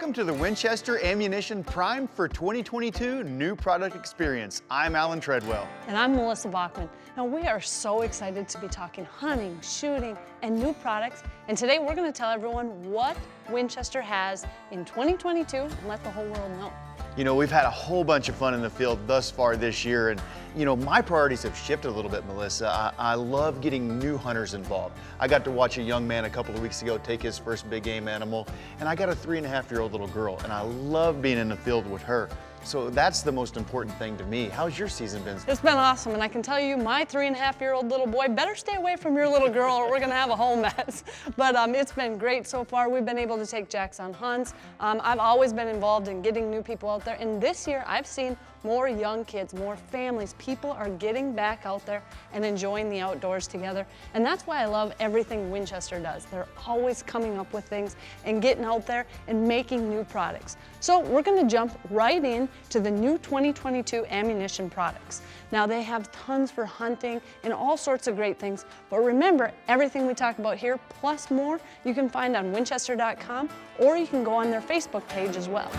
Welcome to the Winchester Ammunition Primed for 2022 New Product Experience. I'm Alan Treadwell. And I'm Melissa Bachman. Now we are so excited to be talking hunting, shooting, and new products. And today we're going to tell everyone what Winchester has in 2022 and let the whole world know. You know, we've had a whole bunch of fun in the field thus far this year, and you know, my priorities have shifted a little bit, Melissa. I love getting new hunters involved. I got to watch a young man a couple of weeks ago take his first big game animal, and I got a 3.5-year-old little girl, and I love being in the field with her. So that's the most important thing to me. How's your season been? It's been awesome, and I can tell you, my 3.5-year-old little boy better stay away from your little girl or we're gonna have a whole mess. But it's been great so far. We've been able to take Jax on hunts. I've always been involved in getting new people out there, and this year I've seen more young kids, more families. People are getting back out there and enjoying the outdoors together. And that's why I love everything Winchester does. They're always coming up with things and getting out there and making new products. So we're gonna jump right in to the new 2022 ammunition products. Now they have tons for hunting and all sorts of great things. But remember, everything we talk about here, plus more, you can find on winchester.com, or you can go on their Facebook page as well.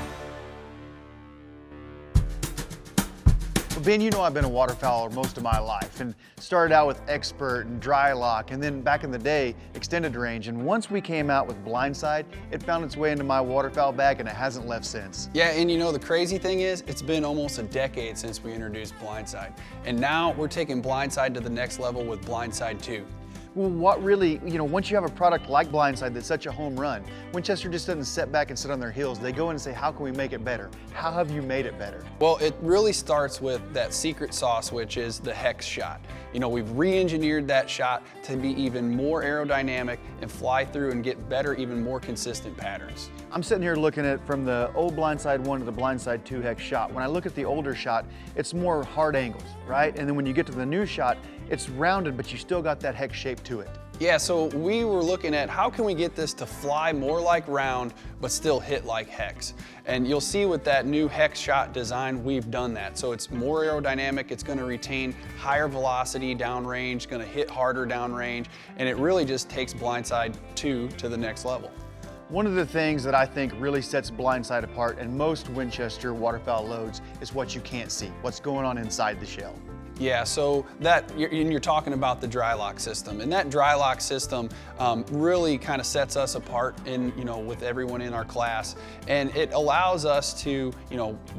Ben, you know I've been a waterfowler most of my life and started out with Expert and Dry Lock, and then back in the day, Extended Range. And once we came out with Blindside, it found its way into my waterfowl bag and it hasn't left since. Yeah, and you know the crazy thing is, it's been almost a decade since we introduced Blindside. And now we're taking Blindside to the next level with Blindside II. Well, what really, you know, once you have a product like Blindside that's such a home run, Winchester just doesn't sit back and sit on their heels. They go in and say, how can we make it better? How have you made it better? Well, it really starts with that secret sauce, which is the hex shot. You know, we've re-engineered that shot to be even more aerodynamic and fly through and get better, even more consistent patterns. I'm sitting here looking at from the old Blindside 1 to the Blindside 2 hex shot. When I look at the older shot, it's more hard angles, right? And then when you get to the new shot, it's rounded, but you still got that hex shape to it. Yeah, so we were looking at how can we get this to fly more like round, but still hit like hex. And you'll see with that new hex shot design, we've done that. So it's more aerodynamic, it's gonna retain higher velocity downrange, gonna hit harder downrange, and it really just takes Blindside 2 to the next level. One of the things that I think really sets Blindside apart in most Winchester waterfowl loads is what you can't see, what's going on inside the shell. Yeah, so you're talking about the dry lock system, and that dry lock system really kind of sets us apart with everyone in our class, and it allows us to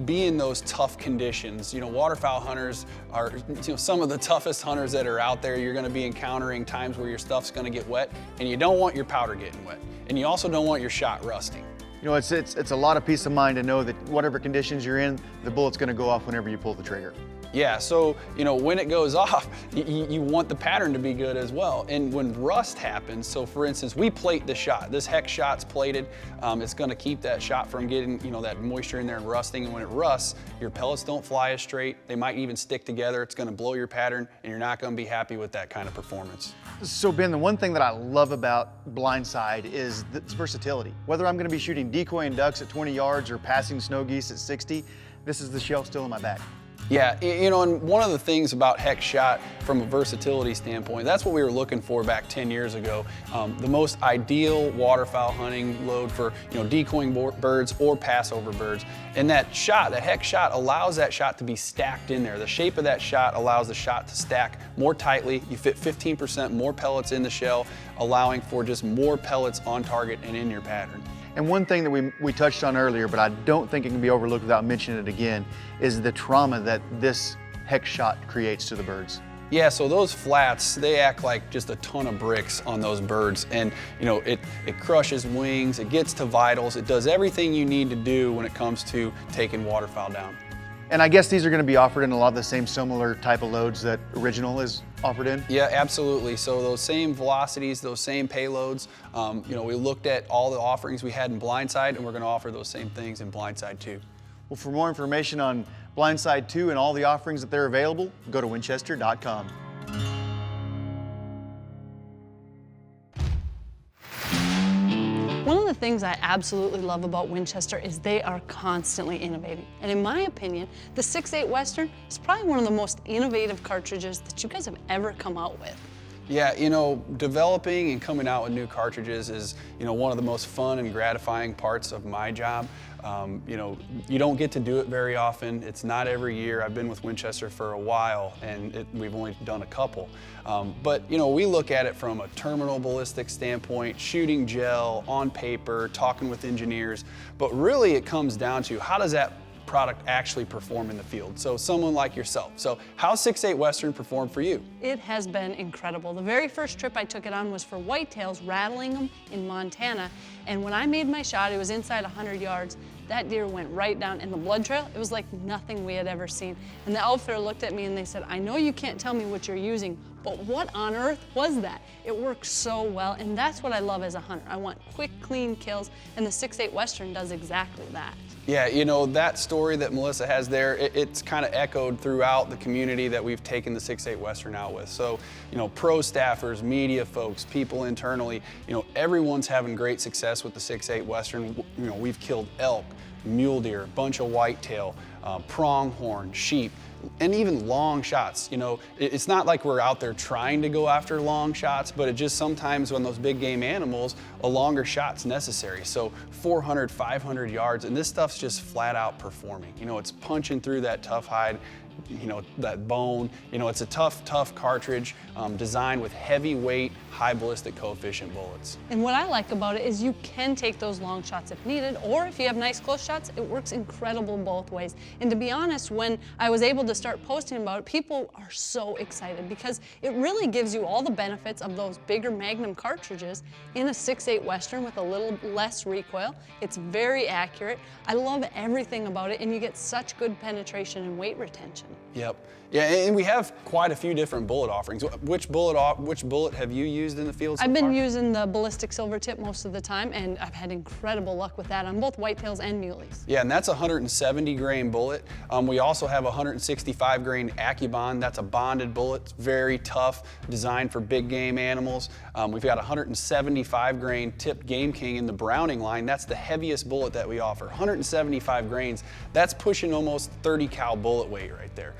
be in those tough conditions. Waterfowl hunters are some of the toughest hunters that are out there. You're going to be encountering times where your stuff's going to get wet, and you don't want your powder getting wet, and you also don't want your shot rusting. You know, it's a lot of peace of mind to know that whatever conditions you're in, the bullet's going to go off whenever you pull the trigger. Yeah, so when it goes off, you want the pattern to be good as well. And when rust happens, so for instance, we plate the shot. This hex shot's plated. It's gonna keep that shot from getting that moisture in there and rusting. And when it rusts, your pellets don't fly as straight. They might even stick together. It's gonna blow your pattern, and you're not gonna be happy with that kind of performance. So Ben, the one thing that I love about Blindside is its versatility. Whether I'm gonna be shooting decoying ducks at 20 yards or passing snow geese at 60, this is the shell still in my bag. Yeah, and one of the things about hex shot from a versatility standpoint, that's what we were looking for back 10 years ago. The most ideal waterfowl hunting load for decoying birds or passover birds. And that hex shot allows that shot to be stacked in there. The shape of that shot allows the shot to stack more tightly. You fit 15% more pellets in the shell, allowing for just more pellets on target and in your pattern. And one thing that we touched on earlier, but I don't think it can be overlooked without mentioning it again, is the trauma that this hex shot creates to the birds. Yeah, so those flats, they act like just a ton of bricks on those birds. And it crushes wings, it gets to vitals, it does everything you need to do when it comes to taking waterfowl down. And I guess these are going to be offered in a lot of the same similar type of loads that Original is offered in? Yeah, absolutely. So those same velocities, those same payloads, we looked at all the offerings we had in Blindside, and we're going to offer those same things in Blindside 2. Well, for more information on Blindside 2 and all the offerings that they're available, go to winchester.com. One of the things I absolutely love about Winchester is they are constantly innovating. And in my opinion, the 6.8 Western is probably one of the most innovative cartridges that you guys have ever come out with. Yeah, you know, developing and coming out with new cartridges is, you know, one of the most fun and gratifying parts of my job. You know, you don't get to do it very often. It's not every year. I've been with Winchester for a while, and we've only done a couple. But, you know, we look at it from a terminal ballistic standpoint, shooting gel, on paper, talking with engineers. But really it comes down to how does that product actually perform in the field. So someone like yourself. So how's 6.8 Western perform for you? It has been incredible. The very first trip I took it on was for whitetails, rattling them in Montana. And when I made my shot, it was inside 100 yards. That deer went right down, and the blood trail, it was like nothing we had ever seen. And the outfitter looked at me and they said, I know you can't tell me what you're using, but what on earth was that? It works so well, and that's what I love as a hunter. I want quick, clean kills, and the 6.8 Western does exactly that. Yeah, you know, that story that Melissa has there, it's kind of echoed throughout the community that we've taken the 6.8 Western out with. So, you know, pro staffers, media folks, people internally, you know, everyone's having great success with the 6.8 Western. You know, we've killed elk, mule deer, bunch of whitetail, pronghorn, sheep, and even long shots. You know, it's not like we're out there trying to go after long shots, but it just sometimes when those big game animals, a longer shot's necessary. So 400, 500 yards, and this stuff's just flat out performing. You know, it's punching through that tough hide, you know, that bone. You know, it's a tough cartridge designed with heavyweight, high ballistic coefficient bullets. And what I like about it is you can take those long shots if needed, or if you have nice close shots, it works incredible both ways. And to be honest, when I was able to start posting about it, people are so excited because it really gives you all the benefits of those bigger Magnum cartridges in a 6.8 Western with a little less recoil. It's very accurate. I love everything about it, and you get such good penetration and weight retention. Yep. Yeah, and we have quite a few different bullet offerings. Which bullet have you used in the field so I've been far? using the ballistic silver tip most of the time, and I've had incredible luck with that on both whitetails and muleys. Yeah, and that's a 170 grain bullet. We also have a 165 grain AccuBond. That's a bonded bullet. It's very tough, designed for big game animals. We've got a 175 grain tipped Game King in the Browning line. That's the heaviest bullet that we offer. 175 grains. That's pushing almost 30 cal bullet weight right there.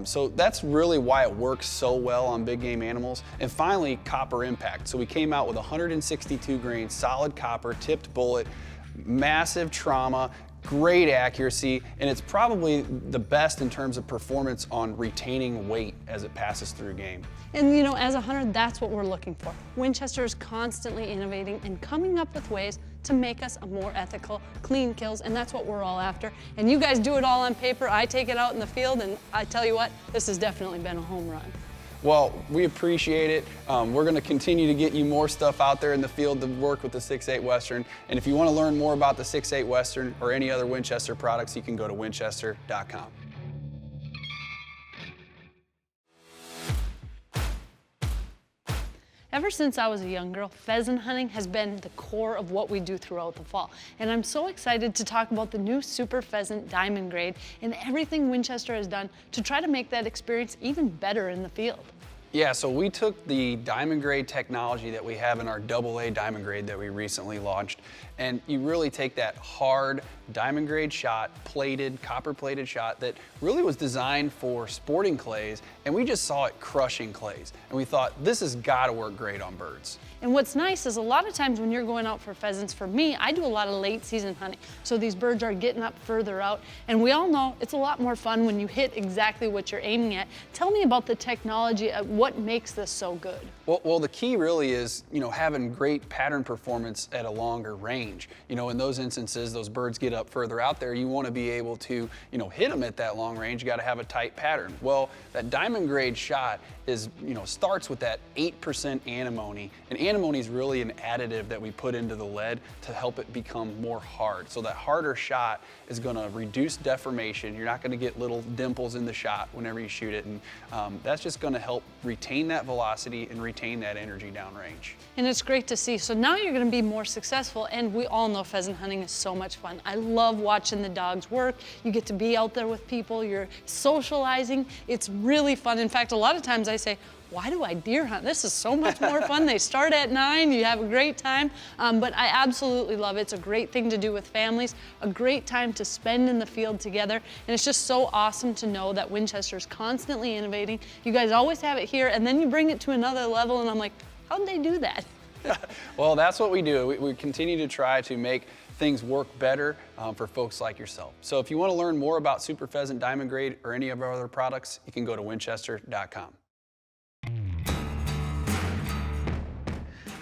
So that's really why it works so well on big game animals. And finally, copper impact. So we came out with a 162 grain solid copper tipped bullet, massive trauma, great accuracy, and it's probably the best in terms of performance on retaining weight as it passes through game. And you know, as a hunter, that's what we're looking for. Winchester is constantly innovating and coming up with ways to make us a more ethical, clean kills, and that's what we're all after. And you guys do it all on paper. I take it out in the field, and I tell you what, this has definitely been a home run. Well, we appreciate it. We're going to continue to get you more stuff out there in the field to work with the 6.8 Western. And if you want to learn more about the 6.8 Western or any other Winchester products, you can go to winchester.com. Ever since I was a young girl, pheasant hunting has been the core of what we do throughout the fall. And I'm so excited to talk about the new Super Pheasant Diamond Grade and everything Winchester has done to try to make that experience even better in the field. Yeah, so we took the diamond grade technology that we have in our AA diamond grade that we recently launched, and you really take that hard diamond grade shot, plated, copper plated shot that really was designed for sporting clays, and we just saw it crushing clays. And we thought, this has got to work great on birds. And what's nice is a lot of times when you're going out for pheasants, for me, I do a lot of late season hunting. So these birds are getting up further out. And we all know it's a lot more fun when you hit exactly what you're aiming at. Tell me about the technology, what makes this so good? Well, the key really is, you know, having great pattern performance at a longer range. You know, in those instances, those birds get up further out there, you want to be able to, you know, hit them at that long range. You got to have a tight pattern. Well, that diamond grade shot is, you know, starts with that 8% antimony. And antimony is really an additive that we put into the lead to help it become more hard. So that harder shot is going to reduce deformation. You're not going to get little dimples in the shot whenever you shoot it. And that's just going to help retain that velocity and retain that energy downrange. And it's great to see. So now you're going to be more successful, and we all know pheasant hunting is so much fun. I love watching the dogs work. You get to be out there with people, you're socializing. It's really fun. In fact, a lot of times I say, why do I deer hunt? This is so much more fun. They start at 9, you have a great time, but I absolutely love it. It's a great thing to do with families, a great time to spend in the field together, and it's just so awesome to know that Winchester's constantly innovating. You guys always have it here, and then you bring it to another level, and I'm like, how'd they do that? Well, that's what we do. We continue to try to make things work better for folks like yourself. So if you want to learn more about Super Pheasant Diamond Grade or any of our other products, you can go to winchester.com.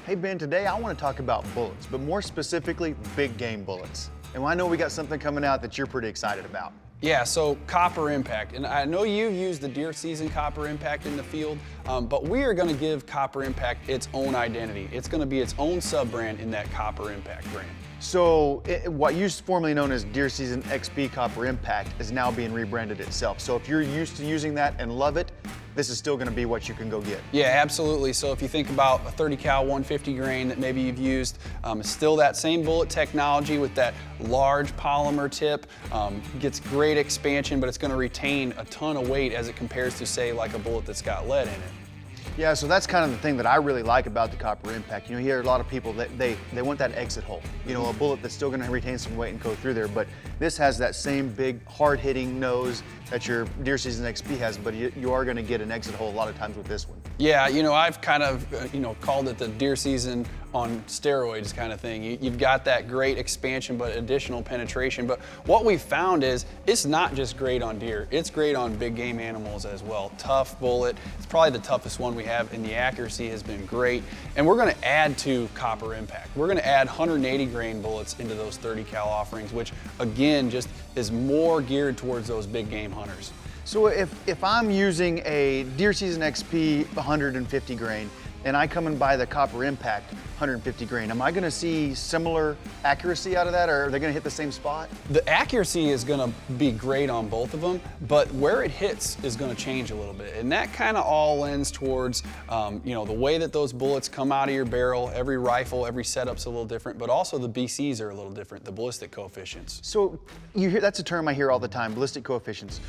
Hey Ben, today I want to talk about bullets, but more specifically, big game bullets. And I know we got something coming out that you're pretty excited about. Yeah, so Copper Impact. And I know you've used the deer season Copper Impact in the field, but we are going to give Copper Impact its own identity. It's going to be its own sub-brand in that Copper Impact brand. So what used formerly known as Deer Season XP Copper Impact is now being rebranded itself. So if you're used to using that and love it, this is still going to be what you can go get. Yeah, absolutely. So if you think about a 30 cal 150 grain that maybe you've used, still that same bullet technology with that large polymer tip, gets great expansion, but it's going to retain a ton of weight as it compares to, say, like a bullet that's got lead in it. Yeah, so that's kind of the thing that I really like about the Copper Impact. You know, you hear a lot of people that they want that exit hole. You know, a bullet that's still going to retain some weight and go through there, but this has that same big, hard-hitting nose that your Deer Season XP has, but you are going to get an exit hole a lot of times with this one. Yeah, you know, I've kind of, called it the Deer Season on steroids kind of thing. You've got that great expansion, but additional penetration. But what we found is it's not just great on deer, it's great on big game animals as well. Tough bullet. It's probably the toughest one we have, and the accuracy has been great. And we're going to add to Copper Impact. We're going to add 180 grain bullets into those 30 cal offerings, which again just is more geared towards those big game hunters. So if I'm using a Deer Season XP 150 grain and I come and buy the Copper Impact 150 grain, am I going to see similar accuracy out of that, or are they going to hit the same spot? The accuracy is going to be great on both of them, but where it hits is going to change a little bit. And that kind of all lends towards, the way that those bullets come out of your barrel. Every rifle, every setup's a little different, but also the BCs are a little different, the ballistic coefficients. So that's a term I hear all the time, ballistic coefficients.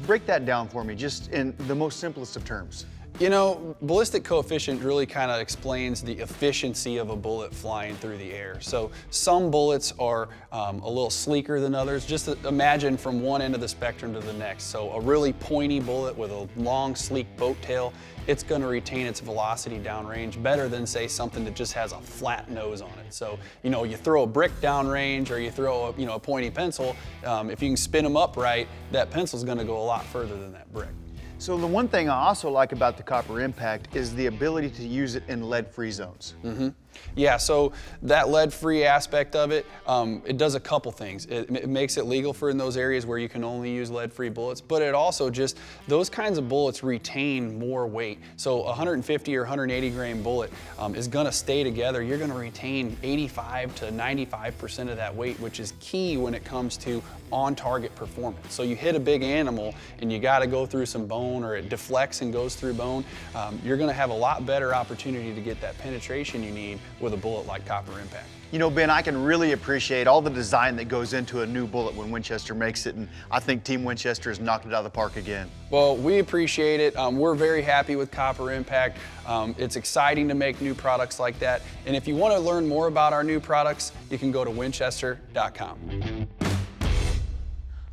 Break that down for me, just in the most simplest of terms. You know, ballistic coefficient really kind of explains the efficiency of a bullet flying through the air. So some bullets are a little sleeker than others. Just imagine from one end of the spectrum to the next. So a really pointy bullet with a long, sleek boat tail, it's going to retain its velocity downrange better than, say, something that just has a flat nose on it. So, you throw a brick downrange, or you throw a pointy pencil, if you can spin them upright, that pencil's going to go a lot further than that brick. So the one thing I also like about the Copper Impact is the ability to use it in lead-free zones. Mm-hmm. Yeah, so that lead-free aspect of it, it does a couple things. It makes it legal for in those areas where you can only use lead-free bullets, but it also just, those kinds of bullets retain more weight. So a 150 or 180 grain bullet is gonna stay together. You're gonna retain 85 to 95% of that weight, which is key when it comes to on-target performance. So you hit a big animal and you gotta go through some bone, or it deflects and goes through bone, you're gonna have a lot better opportunity to get that penetration you need with a bullet like Copper Impact. You know, Ben, I can really appreciate all the design that goes into a new bullet when Winchester makes it, and I think Team Winchester has knocked it out of the park again. Well, we appreciate it. We're very happy with Copper Impact. It's exciting to make new products like that. And if you want to learn more about our new products, you can go to winchester.com.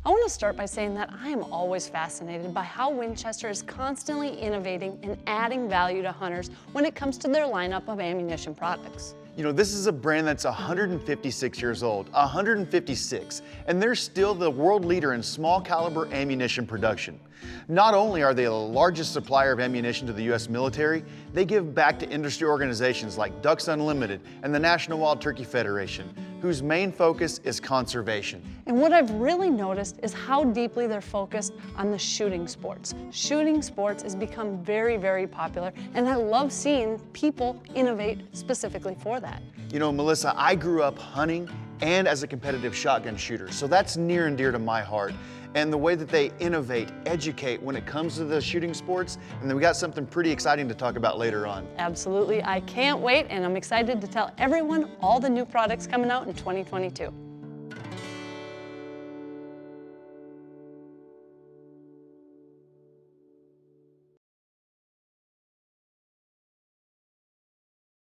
I want to start by saying that I am always fascinated by how Winchester is constantly innovating and adding value to hunters when it comes to their lineup of ammunition products. You know, this is a brand that's 156 years old, 156, and they're still the world leader in small caliber ammunition production. Not only are they the largest supplier of ammunition to the U.S. military, they give back to industry organizations like Ducks Unlimited and the National Wild Turkey Federation, whose main focus is conservation. And what I've really noticed is how deeply they're focused on the shooting sports. Shooting sports has become very, very popular, and I love seeing people innovate specifically for that. You know, Melissa, I grew up hunting and as a competitive shotgun shooter, so that's near and dear to my heart. And the way that they innovate, educate when it comes to the shooting sports, and then we got something pretty exciting to talk about later on. Absolutely, I can't wait, and I'm excited to tell everyone all the new products coming out in 2022.